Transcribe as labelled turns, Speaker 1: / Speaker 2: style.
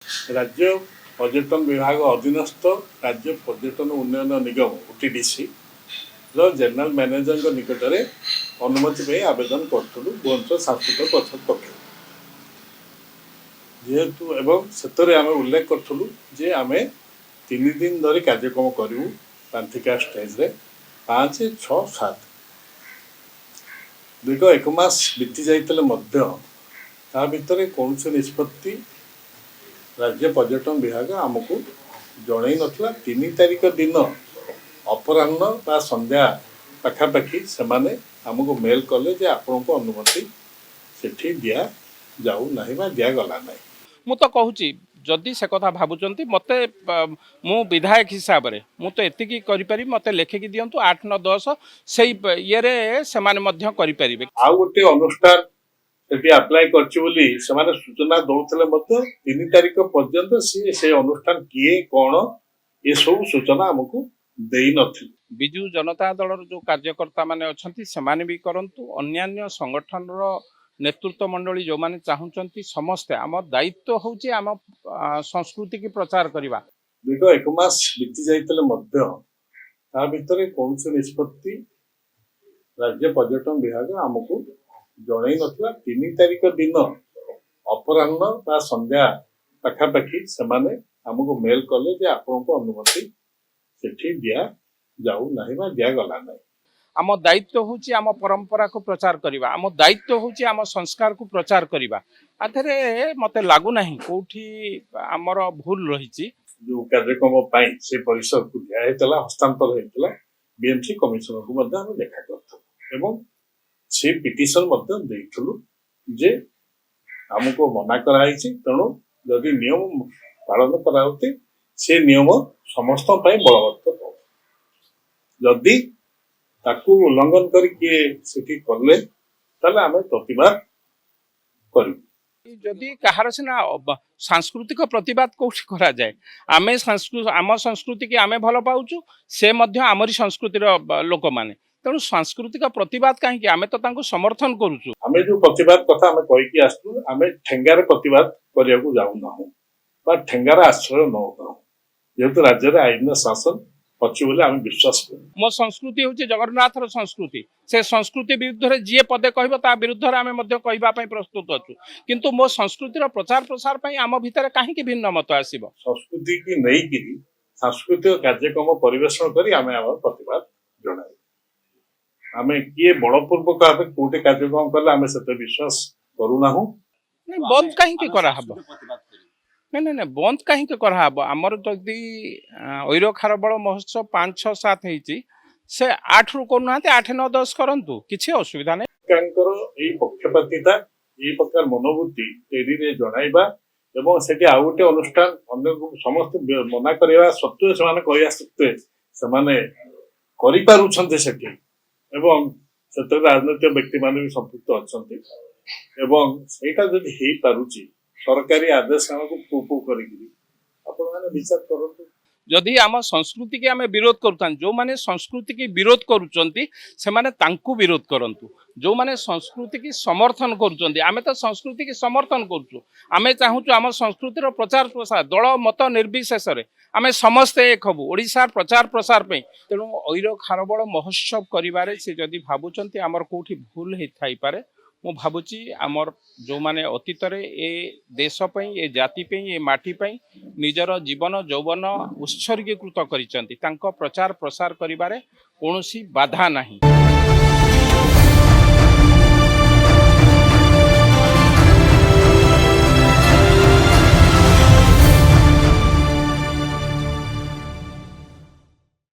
Speaker 1: राज्य पर्यटन विभाग अधीनस्थ राज्य पर्यटन उन्नयन निगम ओटीडीसी जनरल मैनेजर निकट में अनुमति पे आवेदन करूँ भुवनेश्वर सांस्कृतिक परिषद पक्ष जेहेतु एवं से आम उल्लेख करूँ जे आम 3 दिन धरी कार्यक्रम करूँ पांथिका स्टेज रे 5, 6, 7 दीर्घ 1 मास बीती जाते ता भितर कौन से निष्पत्ति राज्य पर्यटन विभाग आमको जन नाला 3 तारिख दिन अपराह्न बा संध्या पाखापाखि से आमको मेल कले जे आपण को अनुमति सेठी दिया जाऊ नहीं बा दिया गला नहीं।
Speaker 2: मु तो कहूँ जदि से कथा भावुंट मत मु विधायक हिसाब से मु तो एतिकी करि मत लेखिकी दिंतु 8, 9, 10 से ये से करें
Speaker 1: आ गोटे अनुष्ठान से अप्लाई करछि सूचना दौले 3 तारिख पर्यंत सी से अनुष्ठान किए कौन ये सब सूचना आमको देई नथिले।
Speaker 2: बिजु जनता दल जो कार्यकर्ता माने अछंती सेमाने भी करंतु अन्यान्य संगठन रो नेतृत्व मंडली जो माने चाहूचंती समस्त आम दायित्व होची आम संस्कृति की प्रचार करिबा।
Speaker 1: दीर्घ 1 मास बीती जाते ता भितर कौन से निष्पत्ति राज्य पर्यटन विभाग आमको जन नाला 3 तारिख दिन अपराह्न बा संध्या पाखापाखि से आमको मेल कले जे आपण को अनुमति सेठी दिया जाऊ नहीं बा दिया गला नहीं।
Speaker 2: आम दायित्व होची आम परंपरा को प्रचार करिबा, आम दायित्व होची आम संस्कार को प्रचार करिबा। आथरे मते लागू नहीं कोठी हमर भूल रहिची।
Speaker 1: जो कार्यक्रम पाई से परिसर को दिया हेतला हस्तांतर हेतला बीएमसी कमिशनर को मध्य हम देखा करथु एवं से पिटिशन मध्य देइथलु जे हमको मना कराइछि तेणु यदि नियम पालन कराउते से नियम समस्त पाई बलवत्तर हो जदि ताकू उल्लंघन करके सेठी करले ताले आमे प्रतिवाद करू।
Speaker 2: जदि कहार सिना सांस्कृतिक प्रतिवाद कौटी करा जाए आम संस्कृति की आमे भल पाउचु से मध्य आमरी संस्कृतिर लोक माने तेणु सांस्कृतिक प्रतिवाद कहीं आमे तो तांको समर्थन करूचु।
Speaker 1: आमे जो प्रतिवाद कथा आमे कहि कि आस्तु आमे ठेंगार प्रतिवाद करिया को जाउ नाहु बा ठेंगार आश्रय न हो जेहेतु राज्य रे आईन शासन पछि बोले आमे विश्वास करू।
Speaker 2: मो संस्कृति होची जगन्नाथर संस्कृति से संस्कृति विरुद्ध रे जे पदे कहबो ता विरुद्ध रे आमे मध्य कहबा पई प्रस्तुत अछु किंतु मो संस्कृतिर प्रचार प्रसार पई आम भितर काहे कि भिन्न मत आसीबो।
Speaker 1: संस्कृति की नहीं कि सांस्कृतिक कार्यक्रम परिवेषण करी आमे आम प्रतिवाद जणाई आमे किए बड़पूर्वक आमे कोटे कार्यक्रम कले आमे सते विश्वास करू नाहु।
Speaker 2: नहीं बंद काहे कि करा हबो नहीं बंद कहीं कराब आमर जदि ऐर खारबल महोत्सव 5, 6, 7 होती से 8 रु करना 8, 9, 10 करंतु किसी असुविधा नहीं।
Speaker 1: पक्षपातिता ये प्रकार मनोवृत्ति डेरी रे जणाइबा एवं सेठी आ गोटे अनुष्ठान अन्य समस्त मना करवा सत्वे से कहया सत्वे से करि पारुछन्ते सेठी एवं सेते राजनीतिक व्यक्ति माने भी संपृक्त अछन्ते एवं सेटा जदि हेई पारुची सरकारी आदेश हमको पू कर विचार करते
Speaker 2: जदि आम संस्कृति की आम विरोध करूँ जो माने संस्कृति की विरोध करुचंती से माने तांकु विरोध करंतु जो माने संस्कृति की समर्थन करुचंती आमे तो संस्कृति की समर्थन करूँ आमे चाहूँ आम संस्कृतिर प्रचार प्रसार दल मत निर्विशेष आमे समस्ते एक हबु ओडिशा प्रचार प्रसार पे तेणु ऐर खारबल महोत्सव करिबारे से जदि भावुचंती आमर कोठी भूल हे थाई पारे मु भावुची आमर जो माने अतीत ए देश ए जाति ए माटी निजर जीवन यौवन उत्सर्गीकृत करिसेंती तांको प्रचार प्रसार करिबारे कोनोसी बाधा नहीं।